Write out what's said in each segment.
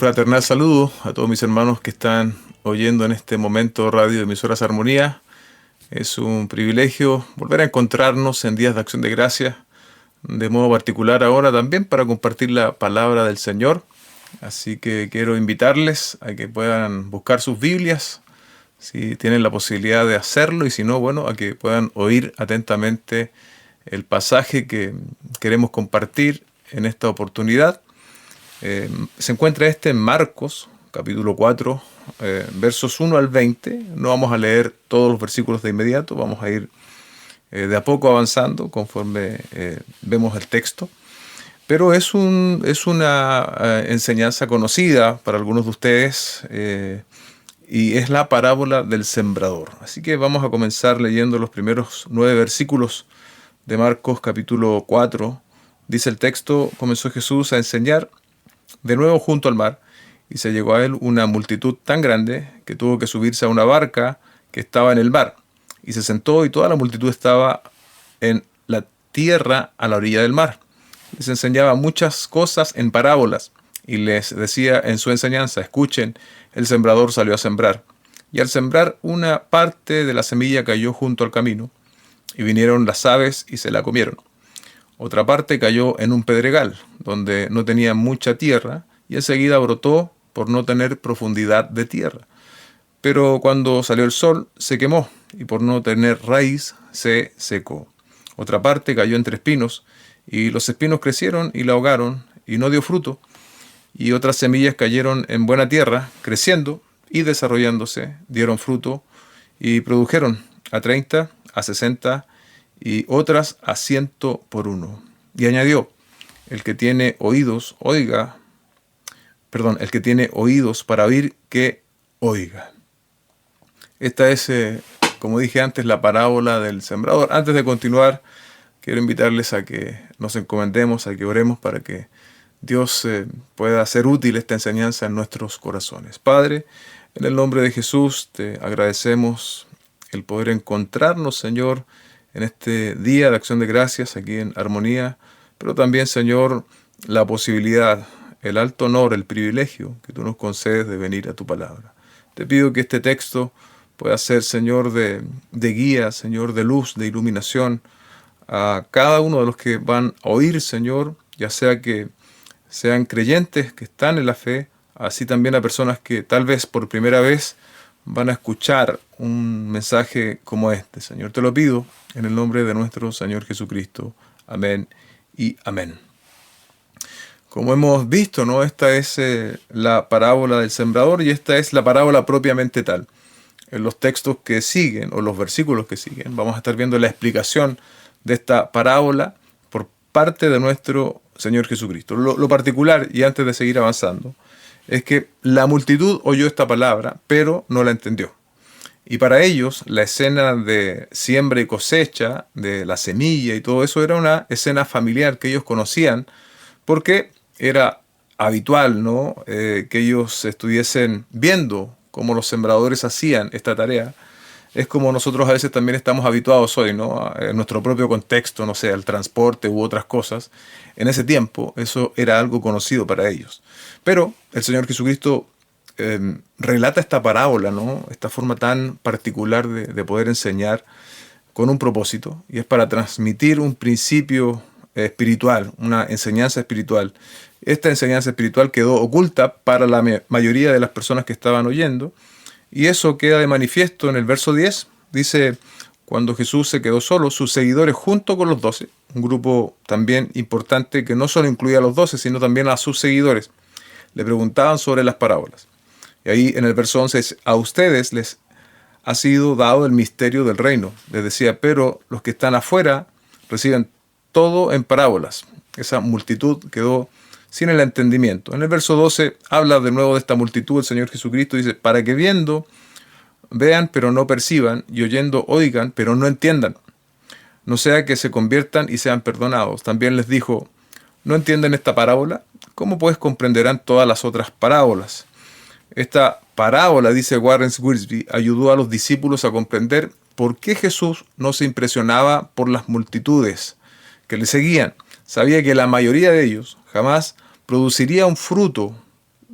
fraternal saludo a todos mis hermanos que están oyendo en este momento Radio Emisoras Armonía. Es un privilegio volver a encontrarnos en días de acción de gracia, de modo particular ahora también para compartir la palabra del Señor. Así que quiero invitarles a que puedan buscar sus Biblias, si tienen la posibilidad de hacerlo, y si no, bueno, a que puedan oír atentamente el pasaje que queremos compartir en esta oportunidad. Se encuentra en Marcos, capítulo 4, versos 1 al 20. No vamos a leer todos los versículos de inmediato, vamos a ir de a poco avanzando conforme vemos el texto. Pero es una enseñanza conocida para algunos de ustedes y es la parábola del sembrador. Así que vamos a comenzar leyendo los primeros 9 versículos de Marcos capítulo 4. Dice el texto: comenzó Jesús a enseñar de nuevo junto al mar, y se llegó a él una multitud tan grande que tuvo que subirse a una barca que estaba en el mar. Y se sentó, y toda la multitud estaba en la tierra a la orilla del mar. Les enseñaba muchas cosas en parábolas, y les decía en su enseñanza: escuchen, el sembrador salió a sembrar. Y al sembrar, una parte de la semilla cayó junto al camino, y vinieron las aves y se la comieron. Otra parte cayó en un pedregal, donde no tenía mucha tierra, y enseguida brotó por no tener profundidad de tierra. Pero cuando salió el sol, se quemó, y por no tener raíz, se secó. Otra parte cayó entre espinos, y los espinos crecieron y la ahogaron, y no dio fruto. Y otras semillas cayeron en buena tierra, creciendo y desarrollándose, dieron fruto, y produjeron a 30, a 60, y otras a 100 por uno. Y añadió: el que tiene oídos, el que tiene oídos para oír, que oiga. Esta es, como dije antes, la parábola del sembrador. Antes de continuar, quiero invitarles a que nos encomendemos, a que oremos para que Dios pueda hacer útil esta enseñanza en nuestros corazones. Padre, en el nombre de Jesús, te agradecemos el poder encontrarnos, Señor, en este día de acción de gracias aquí en Armonía, pero también, Señor, la posibilidad, el alto honor, el privilegio que tú nos concedes de venir a tu palabra. Te pido que este texto pueda ser, Señor, de guía, Señor, de luz, de iluminación a cada uno de los que van a oír, Señor, ya sea que sean creyentes que están en la fe, así también a personas que tal vez por primera vez van a escuchar un mensaje como este. Señor, te lo pido en el nombre de nuestro Señor Jesucristo. Amén y amén. Como hemos visto, ¿no? Esta es la parábola del sembrador, y esta es la parábola propiamente tal. En los textos que siguen, o los versículos que siguen, vamos a estar viendo la explicación de esta parábola por parte de nuestro Señor Jesucristo. Lo particular, y antes de seguir avanzando, es que la multitud oyó esta palabra, pero no la entendió. Y para ellos, la escena de siembra y cosecha, de la semilla y todo eso, era una escena familiar que ellos conocían, porque era habitual, ¿no? Que ellos estuviesen viendo cómo los sembradores hacían esta tarea. Es como nosotros a veces también estamos habituados hoy, ¿no? En nuestro propio contexto, no sé, el transporte u otras cosas. En ese tiempo, eso era algo conocido para ellos. Pero el Señor Jesucristo relata esta parábola, ¿no? Esta forma tan particular de poder enseñar con un propósito, y es para transmitir un principio espiritual, una enseñanza espiritual. Esta enseñanza espiritual quedó oculta para la mayoría de las personas que estaban oyendo, y eso queda de manifiesto en el verso 10. Dice: cuando Jesús se quedó solo, sus seguidores junto con los 12, un grupo también importante que no solo incluía a los 12, sino también a sus seguidores, le preguntaban sobre las parábolas. Y ahí en el verso 11 dice: a ustedes les ha sido dado el misterio del reino. Les decía, pero los que están afuera reciben todo en parábolas. Esa multitud quedó sin el entendimiento. En el verso 12 habla de nuevo de esta multitud. El Señor Jesucristo dice: para que viendo vean pero no perciban, y oyendo oigan pero no entiendan, no sea que se conviertan y sean perdonados. También les dijo: ¿no entienden esta parábola? ¿Cómo pues comprenderán todas las otras parábolas? Esta parábola, dice Warren Wiersbe, ayudó a los discípulos a comprender por qué Jesús no se impresionaba por las multitudes que le seguían. Sabía que la mayoría de ellos jamás produciría un fruto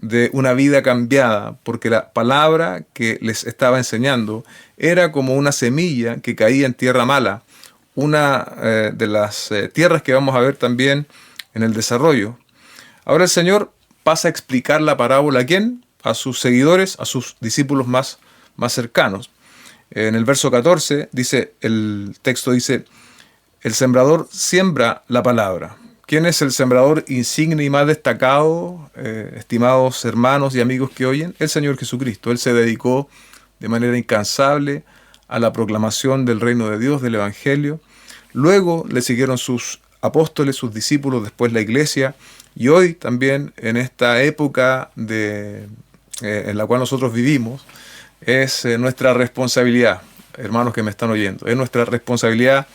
de una vida cambiada, porque la palabra que les estaba enseñando era como una semilla que caía en tierra mala, una de las tierras que vamos a ver también en el desarrollo. Ahora el Señor pasa a explicar la parábola ¿a quién? A sus seguidores, a sus discípulos más cercanos. En el verso 14 dice, el texto dice, el sembrador siembra la palabra. ¿Quién es el sembrador insigne y más destacado, estimados hermanos y amigos que oyen? El Señor Jesucristo. Él se dedicó de manera incansable a la proclamación del reino de Dios, del Evangelio. Luego le siguieron sus apóstoles, sus discípulos, después la iglesia. Y hoy también, en esta época en la cual nosotros vivimos, es nuestra responsabilidad, hermanos que me están oyendo, es nuestra responsabilidad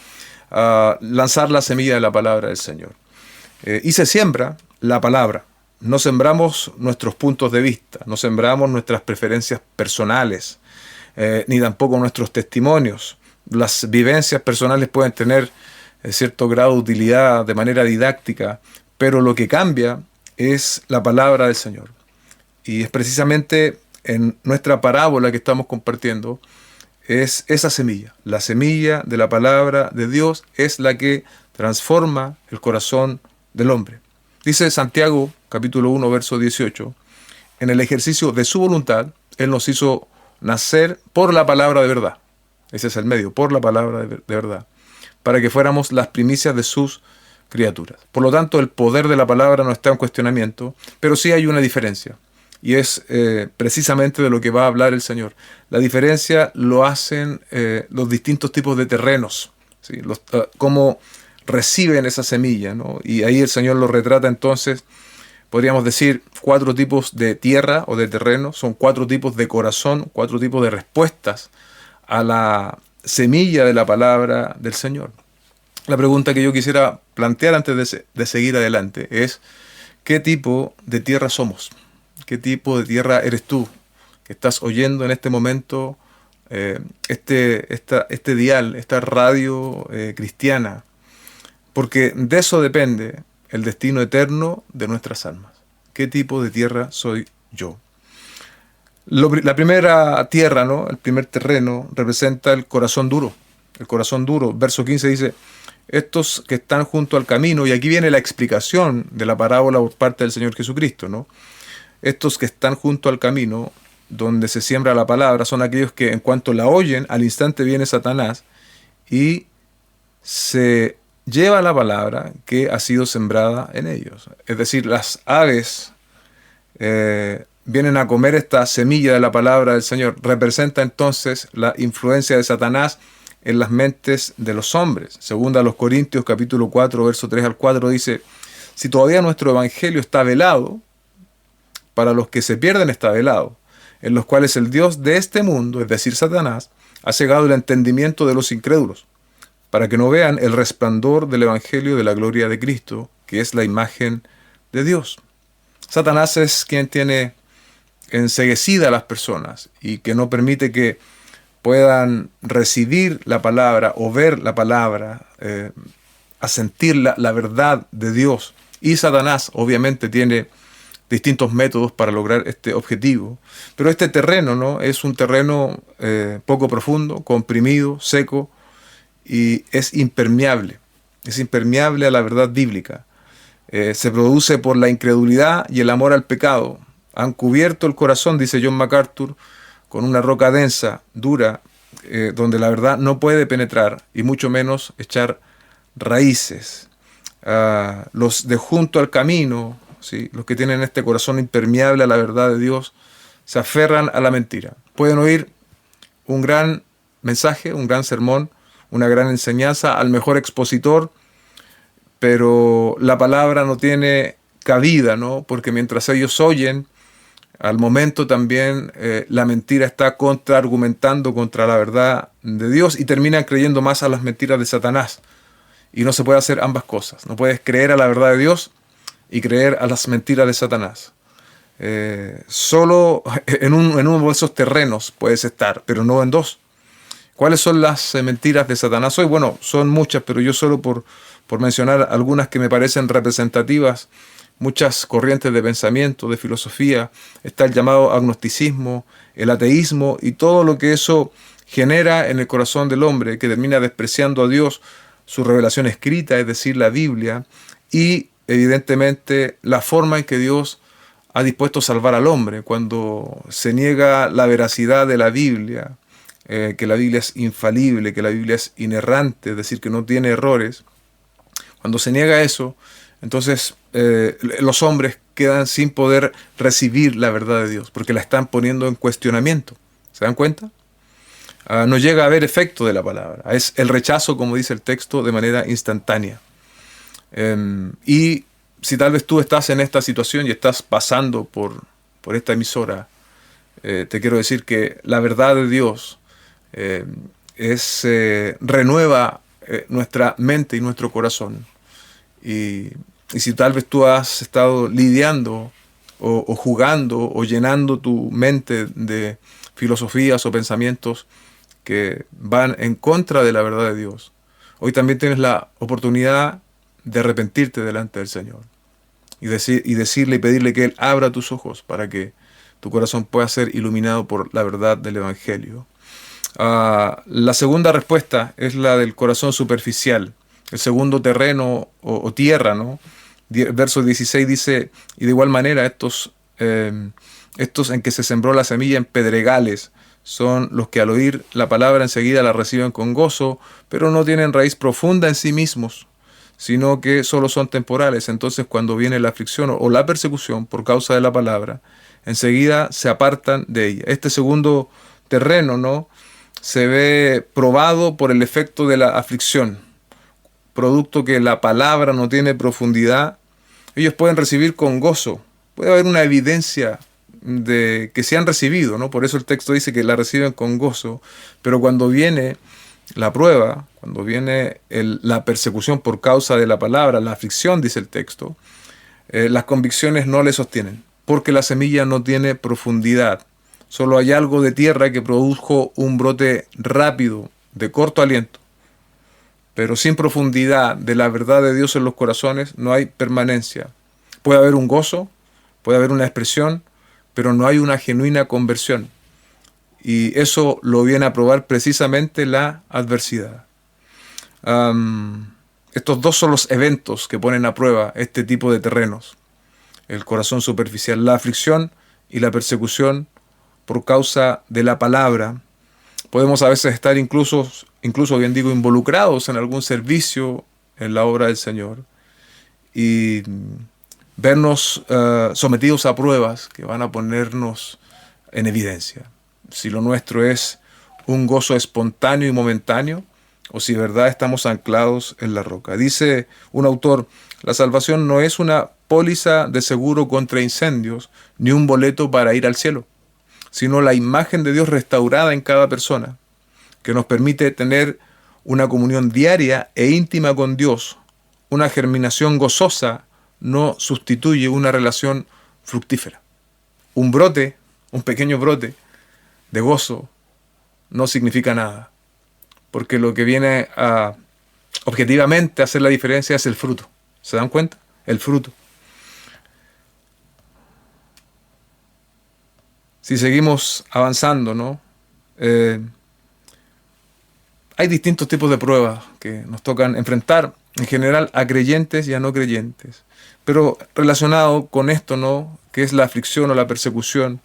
lanzar la semilla de la palabra del Señor. Y se siembra la palabra. No sembramos nuestros puntos de vista, no sembramos nuestras preferencias personales, ni tampoco nuestros testimonios. Las vivencias personales pueden tener cierto grado de utilidad de manera didáctica, pero lo que cambia es la palabra del Señor. Y es precisamente en nuestra parábola que estamos compartiendo, es esa semilla. La semilla de la palabra de Dios es la que transforma el corazón del hombre. Dice Santiago, capítulo 1, verso 18, en el ejercicio de su voluntad, Él nos hizo nacer por la palabra de verdad. Ese es el medio, por la palabra de verdad, para que fuéramos las primicias de sus criaturas. Por lo tanto, el poder de la palabra no está en cuestionamiento, pero sí hay una diferencia. Y es precisamente de lo que va a hablar el Señor. La diferencia lo hacen los distintos tipos de terrenos, ¿sí? Cómo reciben esa semilla, ¿no? Y ahí el Señor lo retrata entonces, podríamos decir, 4 tipos de tierra o de terreno, son 4 tipos de corazón, 4 tipos de respuestas a la semilla de la palabra del Señor. La pregunta que yo quisiera plantear antes de seguir adelante es, ¿qué tipo de tierra somos? ¿Qué tipo de tierra eres tú que estás oyendo en este momento este dial, esta radio cristiana? Porque de eso depende el destino eterno de nuestras almas. ¿Qué tipo de tierra soy yo? La primera tierra, ¿no? El primer terreno representa el corazón duro. El corazón duro. Verso 15 dice, estos que están junto al camino, y aquí viene la explicación de la parábola por parte del Señor Jesucristo, ¿no? Estos que están junto al camino, donde se siembra la palabra, son aquellos que en cuanto la oyen, al instante viene Satanás y se lleva la palabra que ha sido sembrada en ellos. Es decir, las aves vienen a comer esta semilla de la palabra del Señor. Representa entonces la influencia de Satanás en las mentes de los hombres. Segunda a los Corintios, capítulo 4, verso 3 al 4, dice, si todavía nuestro evangelio está velado, para los que se pierden está velado, en los cuales el Dios de este mundo, es decir, Satanás, ha cegado el entendimiento de los incrédulos, para que no vean el resplandor del evangelio de la gloria de Cristo, que es la imagen de Dios. Satanás es quien tiene enceguecida a las personas y que no permite que puedan recibir la palabra o ver la palabra, a sentir la verdad de Dios. Y Satanás obviamente tiene distintos métodos para lograr este objetivo. Pero este terreno, ¿no? Es un terreno poco profundo, comprimido, seco, y es impermeable. Es impermeable a la verdad bíblica. Se produce por la incredulidad y el amor al pecado. Han cubierto el corazón, dice John MacArthur, con una roca densa, dura, donde la verdad no puede penetrar y mucho menos echar raíces. Los de junto al camino, ¿sí? Los que tienen este corazón impermeable a la verdad de Dios, se aferran a la mentira. Pueden oír un gran mensaje, un gran sermón, una gran enseñanza al mejor expositor, pero la palabra no tiene cabida, ¿no? Porque mientras ellos oyen, al momento también la mentira está contraargumentando contra la verdad de Dios y terminan creyendo más a las mentiras de Satanás. Y no se puede hacer ambas cosas. No puedes creer a la verdad de Dios y creer a las mentiras de Satanás. Solo en uno de esos terrenos puedes estar, pero no en dos. ¿Cuáles son las mentiras de Satanás hoy? Bueno, son muchas, pero yo solo por mencionar algunas que me parecen representativas, muchas corrientes de pensamiento, de filosofía, está el llamado agnosticismo, el ateísmo y todo lo que eso genera en el corazón del hombre, que termina despreciando a Dios, su revelación escrita, es decir, la Biblia, y evidentemente la forma en que Dios ha dispuesto a salvar al hombre. Cuando se niega la veracidad de la Biblia, que la Biblia es infalible, que la Biblia es inerrante, es decir, que no tiene errores, cuando se niega eso, entonces los hombres quedan sin poder recibir la verdad de Dios, porque la están poniendo en cuestionamiento. ¿Se dan cuenta? No llega a haber efecto de la palabra. Es el rechazo, como dice el texto, de manera instantánea. Y si tal vez tú estás en esta situación y estás pasando por esta emisora, te quiero decir que la verdad de Dios renueva nuestra mente y nuestro corazón. Y si tal vez tú has estado lidiando o jugando o llenando tu mente de filosofías o pensamientos que van en contra de la verdad de Dios, hoy también tienes la oportunidad de arrepentirte delante del Señor y decirle y pedirle que Él abra tus ojos para que tu corazón pueda ser iluminado por la verdad del Evangelio. La segunda respuesta es la del corazón superficial, el segundo terreno o tierra, ¿no? Verso 16 dice, y de igual manera estos en que se sembró la semilla en pedregales son los que al oír la palabra enseguida la reciben con gozo, pero no tienen raíz profunda en sí mismos, sino que solo son temporales. Entonces cuando viene la aflicción o la persecución por causa de la palabra, enseguida se apartan de ella. Este segundo terreno, ¿no?, se ve probado por el efecto de la aflicción, producto que la palabra no tiene profundidad. Ellos pueden recibir con gozo, puede haber una evidencia de que se han recibido, ¿no? Por eso el texto dice que la reciben con gozo, pero cuando viene la prueba, cuando viene la persecución por causa de la palabra, la aflicción, dice el texto, las convicciones no le sostienen, porque la semilla no tiene profundidad. Solo hay algo de tierra que produjo un brote rápido, de corto aliento, pero sin profundidad de la verdad de Dios en los corazones no hay permanencia. Puede haber un gozo, puede haber una expresión, pero no hay una genuina conversión. Y eso lo viene a probar precisamente la adversidad. Estos dos son los eventos que ponen a prueba este tipo de terrenos. El corazón superficial, la aflicción y la persecución por causa de la palabra. Podemos a veces estar incluso bien digo, involucrados en algún servicio en la obra del Señor y vernos sometidos a pruebas que van a ponernos en evidencia. Si lo nuestro es un gozo espontáneo y momentáneo, o si de verdad estamos anclados en la roca. Dice un autor, la salvación no es una póliza de seguro contra incendios, ni un boleto para ir al cielo, sino la imagen de Dios restaurada en cada persona, que nos permite tener una comunión diaria e íntima con Dios. Una germinación gozosa no sustituye una relación fructífera. Un brote, un pequeño brote de gozo no significa nada, porque lo que viene a objetivamente a hacer la diferencia es el fruto. ¿Se dan cuenta? El fruto. Si seguimos avanzando, ¿no? Hay distintos tipos de pruebas que nos tocan enfrentar, en general a creyentes y a no creyentes. Pero relacionado con esto, ¿no?, que es la aflicción o la persecución,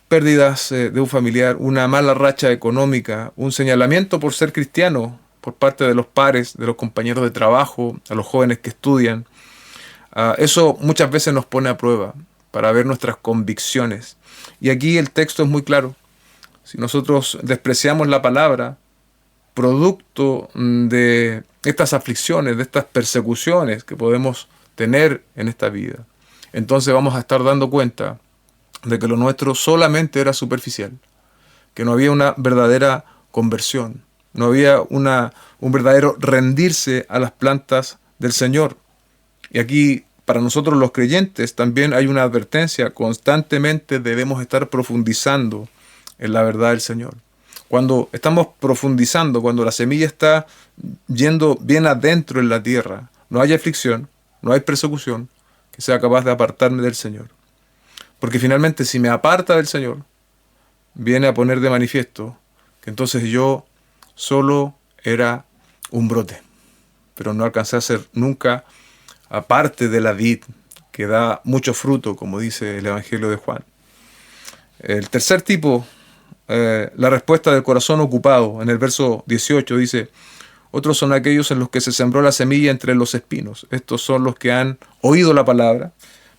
pérdidas de un familiar, una mala racha económica, un señalamiento por ser cristiano por parte de los pares, de los compañeros de trabajo, a los jóvenes que estudian. Eso muchas veces nos pone a prueba para ver nuestras convicciones. Y aquí el texto es muy claro. Si nosotros despreciamos la palabra, producto de estas aflicciones, de estas persecuciones que podemos tener en esta vida, entonces vamos a estar dando cuenta de que lo nuestro solamente era superficial, que no había una verdadera conversión, no había un verdadero rendirse a las plantas del Señor. Y aquí, para nosotros los creyentes, también hay una advertencia: constantemente debemos estar profundizando en la verdad del Señor. Cuando estamos profundizando, cuando la semilla está yendo bien adentro en la tierra, no hay aflicción, no hay persecución, que sea capaz de apartarme del Señor. Porque finalmente si me aparta del Señor, viene a poner de manifiesto que entonces yo solo era un brote, pero no alcancé a ser nunca aparte de la vid que da mucho fruto, como dice el Evangelio de Juan. El tercer tipo, la respuesta del corazón ocupado, en el verso 18 dice: otros son aquellos en los que se sembró la semilla entre los espinos. Estos son los que han oído la palabra,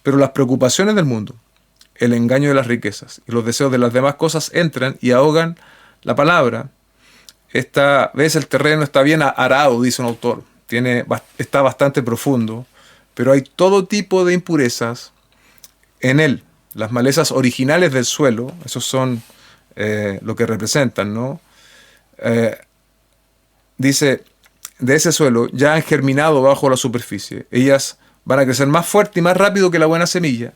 pero las preocupaciones del mundo, el engaño de las riquezas y los deseos de las demás cosas entran y ahogan la palabra. Esta vez el terreno está bien arado, dice un autor, está bastante profundo, pero hay todo tipo de impurezas en él. Las malezas originales del suelo, esos son lo que representan, ¿no? Dice, de ese suelo ya han germinado bajo la superficie. Ellas van a crecer más fuerte y más rápido que la buena semilla.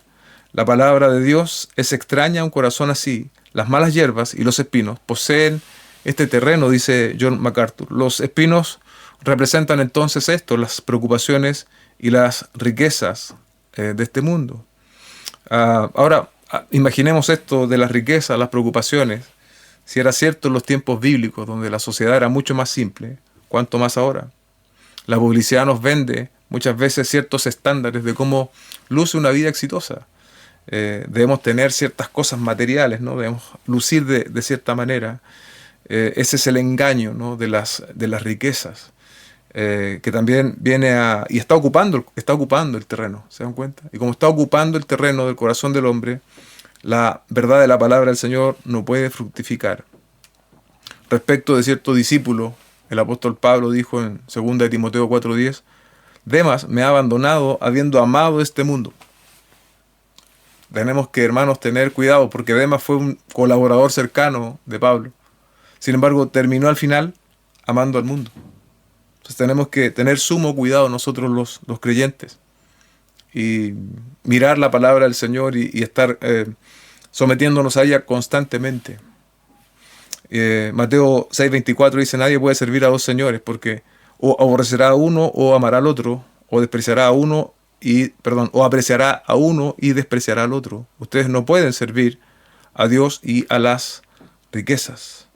La palabra de Dios es extraña a un corazón así. Las malas hierbas y los espinos poseen este terreno, dice John MacArthur. Los espinos representan entonces esto, las preocupaciones y las riquezas de este mundo. Ahora, imaginemos esto de las riquezas, las preocupaciones. Si era cierto en los tiempos bíblicos, donde la sociedad era mucho más simple, ¿cuánto más ahora? La publicidad nos vende muchas veces ciertos estándares de cómo luce una vida exitosa. Debemos tener ciertas cosas materiales, ¿no? Debemos lucir de cierta manera. Ese es el engaño, ¿no? de las riquezas, que también viene y está ocupando el terreno, ¿se dan cuenta? Y como está ocupando el terreno del corazón del hombre, la verdad de la palabra del Señor no puede fructificar. Respecto de cierto discípulo, el apóstol Pablo dijo en 2 de Timoteo 4:10, Demas me ha abandonado habiendo amado este mundo. Tenemos que, hermanos, tener cuidado porque Demas fue un colaborador cercano de Pablo. Sin embargo, terminó al final amando al mundo. Entonces tenemos que tener sumo cuidado nosotros los creyentes y mirar la palabra del Señor y estar sometiéndonos a ella constantemente. Mateo 6:24 dice: nadie puede servir a dos señores, porque o aborrecerá a uno o amará al otro, o despreciará a uno o apreciará a uno y despreciará al otro. Ustedes no pueden servir a Dios y a las riquezas.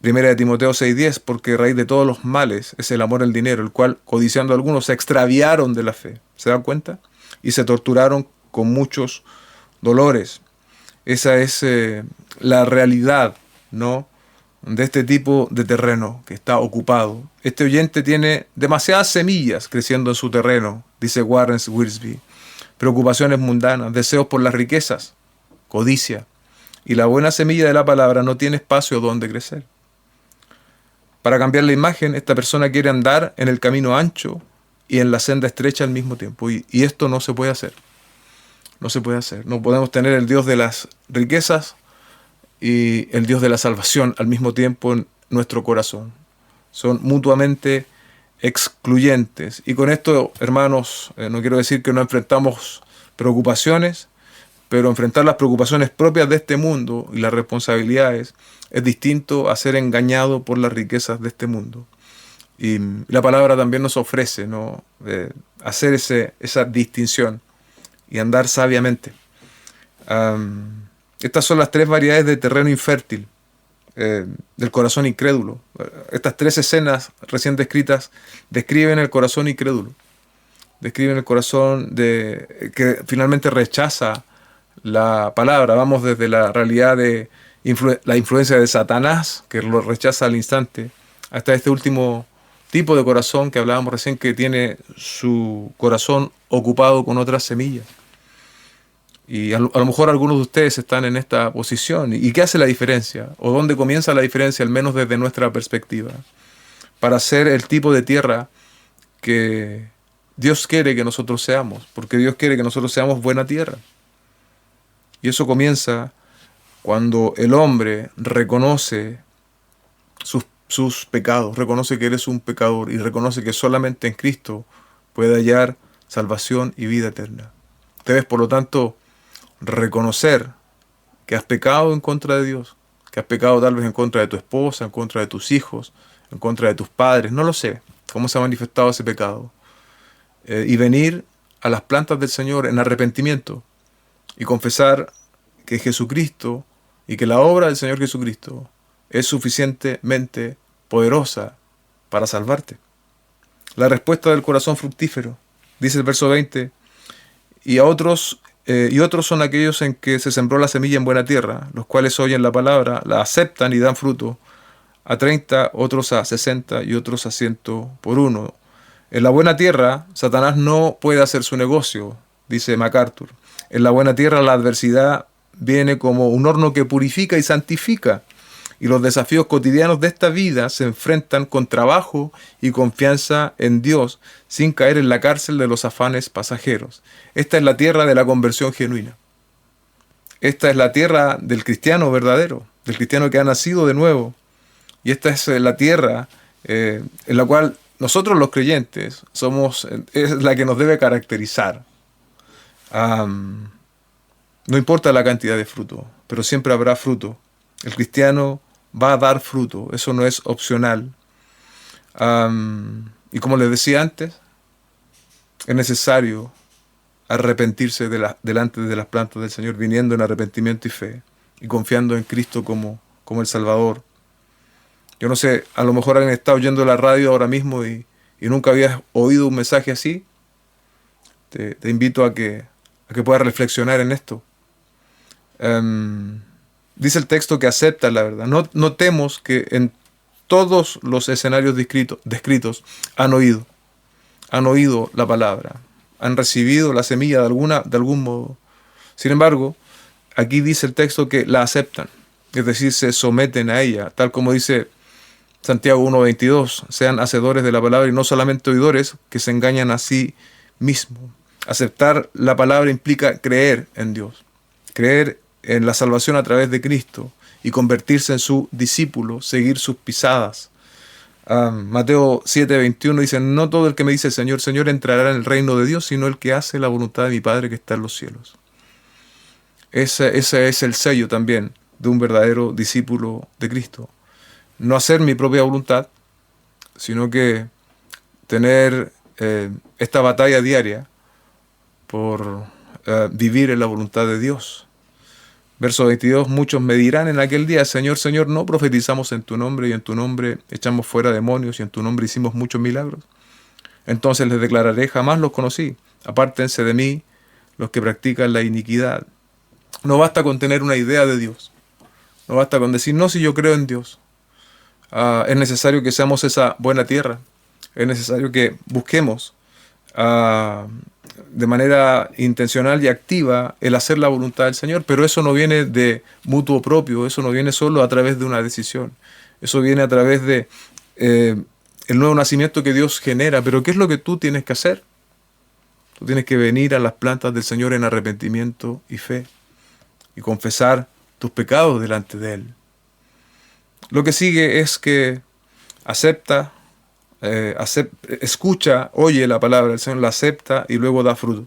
Primera de Timoteo 6:10, porque raíz de todos los males es el amor al dinero, el cual, codiciando algunos, se extraviaron de la fe. ¿Se dan cuenta? Y se torturaron con muchos dolores. Esa es la realidad, ¿no?, de este tipo de terreno que está ocupado. Este oyente tiene demasiadas semillas creciendo en su terreno, dice Warren Wiersbe. Preocupaciones mundanas, deseos por las riquezas, codicia. Y la buena semilla de la palabra no tiene espacio donde crecer. Para cambiar la imagen, esta persona quiere andar en el camino ancho y en la senda estrecha al mismo tiempo. Y esto no se puede hacer. No se puede hacer. No podemos tener el Dios de las riquezas y el Dios de la salvación al mismo tiempo en nuestro corazón. Son mutuamente excluyentes. Y con esto, hermanos, no quiero decir que no enfrentamos preocupaciones, pero enfrentar las preocupaciones propias de este mundo y las responsabilidades es distinto a ser engañado por las riquezas de este mundo. Y la palabra también nos ofrece, ¿no?, hacer esa distinción y andar sabiamente. Estas son las tres variedades de terreno infértil del corazón incrédulo. Estas tres escenas recién descritas describen el corazón incrédulo. Describen el corazón que finalmente rechaza la palabra. Vamos desde la realidad de la influencia de Satanás, que lo rechaza al instante, hasta este último tipo de corazón que hablábamos recién, que tiene su corazón ocupado con otras semillas. Y a lo mejor algunos de ustedes están en esta posición. ¿Y qué hace la diferencia? ¿O dónde comienza la diferencia, al menos desde nuestra perspectiva? Para ser el tipo de tierra que Dios quiere que nosotros seamos, porque Dios quiere que nosotros seamos buena tierra. Y eso comienza cuando el hombre reconoce sus pecados, reconoce que eres un pecador y reconoce que solamente en Cristo puede hallar salvación y vida eterna. Debes, por lo tanto, reconocer que has pecado en contra de Dios, que has pecado tal vez en contra de tu esposa, en contra de tus hijos, en contra de tus padres, no lo sé cómo se ha manifestado ese pecado, y venir a las plantas del Señor en arrepentimiento y confesar que Jesucristo y que la obra del Señor Jesucristo es suficientemente poderosa para salvarte. La respuesta del corazón fructífero, dice el verso 20, y otros son aquellos en que se sembró la semilla en buena tierra, los cuales oyen la palabra, la aceptan y dan fruto, a 30, otros a 60 y otros a 100 por uno. En la buena tierra, Satanás no puede hacer su negocio, dice MacArthur. En la buena tierra la adversidad viene como un horno que purifica y santifica, y los desafíos cotidianos de esta vida se enfrentan con trabajo y confianza en Dios, sin caer en la cárcel de los afanes pasajeros. Esta es la tierra de la conversión genuina. Esta es la tierra del cristiano verdadero, del cristiano que ha nacido de nuevo. Y esta es la tierra en la cual nosotros los creyentes es la que nos debe caracterizar. No importa la cantidad de fruto, pero siempre habrá fruto. El cristiano va a dar fruto, eso no es opcional. Y como les decía antes, es necesario arrepentirse delante de las plantas del Señor, viniendo en arrepentimiento y fe, y confiando en Cristo como el Salvador. Yo no sé, a lo mejor han estado oyendo la radio ahora mismo y nunca habías oído un mensaje así. Te invito a que puedas reflexionar en esto. Dice el texto que acepta la verdad. Notemos que en todos los escenarios descritos han oído la palabra, han recibido la semilla de algún modo. Sin embargo, aquí dice el texto que la aceptan, es decir, se someten a ella, tal como dice Santiago 1:22, sean hacedores de la palabra y no solamente oidores que se engañan a sí mismos. Aceptar la palabra implica creer en Dios, creer en la salvación a través de Cristo y convertirse en su discípulo, seguir sus pisadas. Mateo 7:21 dice, no todo el que me dice Señor, Señor entrará en el reino de Dios, sino el que hace la voluntad de mi Padre que está en los cielos. Ese es el sello también de un verdadero discípulo de Cristo. No hacer mi propia voluntad, sino que tener esta batalla diaria por vivir en la voluntad de Dios. Verso 22, muchos me dirán en aquel día, Señor, Señor, ¿no profetizamos en tu nombre y en tu nombre echamos fuera demonios y en tu nombre hicimos muchos milagros? Entonces les declararé, jamás los conocí, apártense de mí los que practican la iniquidad. No basta con tener una idea de Dios, no basta con decir, no, si yo creo en Dios. Es necesario que seamos esa buena tierra, es necesario que busquemos de manera intencional y activa el hacer la voluntad del Señor, pero eso no viene de mutuo propio, eso no viene solo a través de una decisión, eso viene a través de el nuevo nacimiento que Dios genera. Pero ¿qué es lo que tú tienes que hacer? Tú tienes que venir a las plantas del Señor en arrepentimiento y fe y confesar tus pecados delante de Él. Lo que sigue es que escucha, oye la palabra del Señor, la acepta y luego da fruto.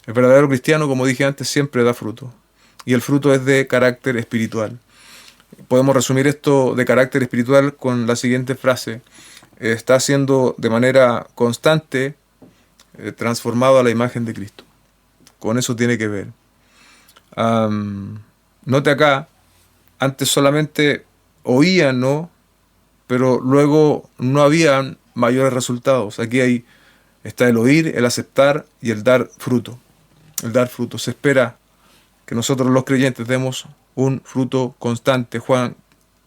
El verdadero cristiano, como dije antes, siempre da fruto. Y el fruto es de carácter espiritual. Podemos resumir esto de carácter espiritual con la siguiente frase. Está siendo de manera constante transformado a la imagen de Cristo. Con eso tiene que ver. Note acá, antes solamente oían, ¿no? Pero luego no habían mayores resultados. Aquí está el oír, el aceptar y el dar fruto. El dar fruto. Se espera que nosotros los creyentes demos un fruto constante. Juan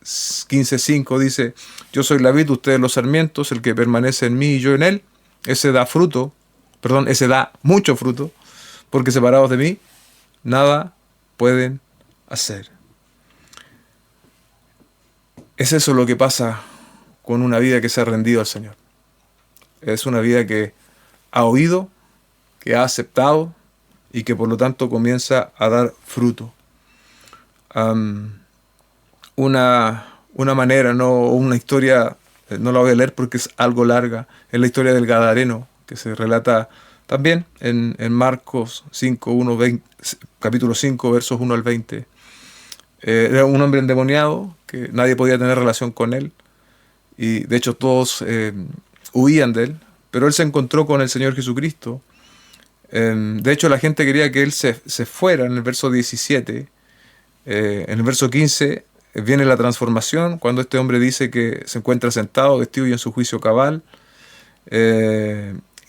15:5 dice, yo soy la vid, ustedes los sarmientos, el que permanece en mí y yo en él, ese da mucho fruto, porque separados de mí, nada pueden hacer. Es eso lo que pasa con una vida que se ha rendido al Señor. Es una vida que ha oído, que ha aceptado y que por lo tanto comienza a dar fruto. Una manera, una historia, no la voy a leer porque es algo larga, es la historia del Gadareno, que se relata también en Marcos 5, capítulo 5, versos 1 al 20. Era un hombre endemoniado, que nadie podía tener relación con él, y de hecho todos huían de él, pero él se encontró con el Señor Jesucristo, De hecho, la gente quería que él se fuera en el verso 17. En el verso 15 viene la transformación, cuando este hombre dice que se encuentra sentado, vestido y en su juicio cabal.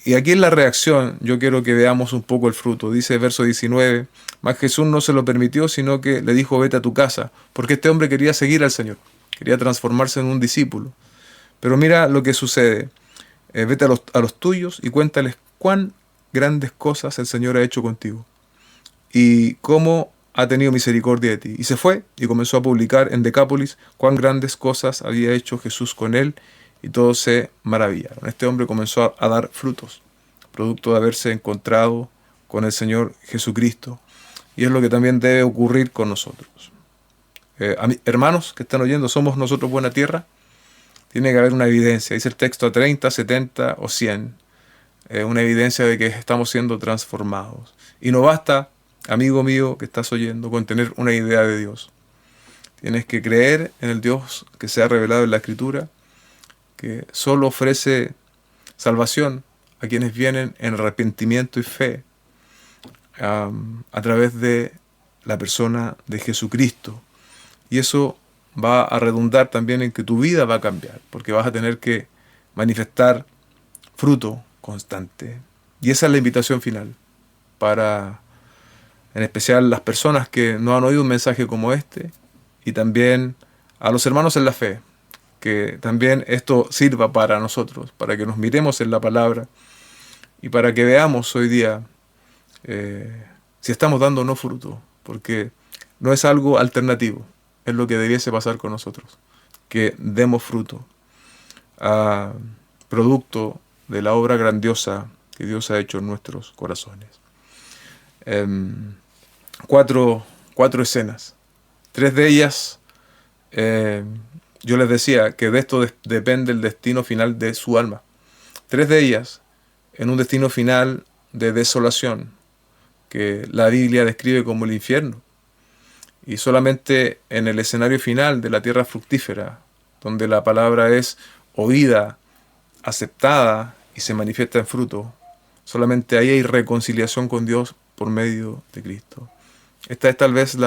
Y aquí en la reacción yo quiero que veamos un poco el fruto. Dice el verso 19, mas Jesús no se lo permitió, sino que le dijo, vete a tu casa, porque este hombre quería seguir al Señor, quería transformarse en un discípulo. Pero mira lo que sucede. Vete a los tuyos y cuéntales cuán grandes cosas el Señor ha hecho contigo y cómo ha tenido misericordia de ti. Y se fue y comenzó a publicar en Decápolis cuán grandes cosas había hecho Jesús con él, y todos se maravillaron. Este hombre comenzó a dar frutos, producto de haberse encontrado con el Señor Jesucristo. Y es lo que también debe ocurrir con nosotros. Hermanos que están oyendo, ¿somos nosotros buena tierra? Tiene que haber una evidencia. Dice el texto a 30, 70 o 100. Una evidencia de que estamos siendo transformados. Y no basta, amigo mío que estás oyendo, con tener una idea de Dios. Tienes que creer en el Dios que se ha revelado en la Escritura, que solo ofrece salvación a quienes vienen en arrepentimiento y fe a través de la persona de Jesucristo. Y eso va a redundar también en que tu vida va a cambiar, porque vas a tener que manifestar fruto constante. Y esa es la invitación final para, en especial, las personas que no han oído un mensaje como este, y también a los hermanos en la fe, que también esto sirva para nosotros, para que nos miremos en la palabra y para que veamos hoy día si estamos dando o no fruto, porque no es algo alternativo, es lo que debiese pasar con nosotros, que demos fruto, producto de la obra grandiosa que Dios ha hecho en nuestros corazones. Cuatro escenas, 3 de ellas, yo les decía que de esto depende el destino final de su alma. 3 de ellas en un destino final de desolación, que la Biblia describe como el infierno. Y solamente en el escenario final de la tierra fructífera, donde la palabra es oída, aceptada y se manifiesta en fruto, solamente ahí hay reconciliación con Dios por medio de Cristo. Esta es tal vez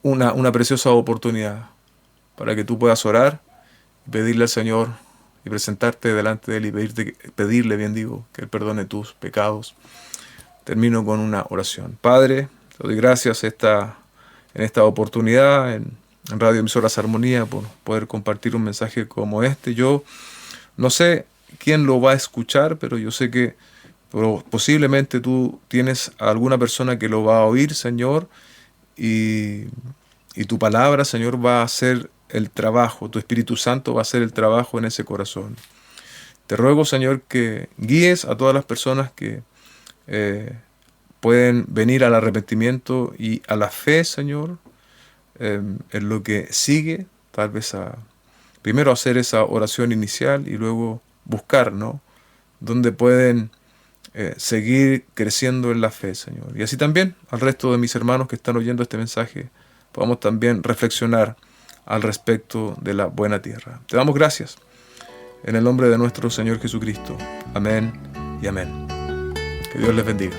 una preciosa oportunidad para que tú puedas orar, pedirle al Señor y presentarte delante de Él y pedirle, que Él perdone tus pecados. Termino con una oración. Padre, te doy gracias en esta oportunidad en Radio Emisoras Armonía por poder compartir un mensaje como este. Yo no sé quién lo va a escuchar, pero yo sé que posiblemente tú tienes a alguna persona que lo va a oír, Señor, y tu palabra, Señor, va a hacer el trabajo, tu Espíritu Santo va a hacer el trabajo en ese corazón. Te ruego, Señor, que guíes a todas las personas que pueden venir al arrepentimiento y a la fe, Señor, en lo que sigue, tal vez primero hacer esa oración inicial y luego buscar, ¿no?, dónde pueden seguir creciendo en la fe, Señor. Y así también al resto de mis hermanos que están oyendo este mensaje, podamos también reflexionar al respecto de la buena tierra. Te damos gracias en el nombre de nuestro Señor Jesucristo. Amén y amén. Que Dios les bendiga.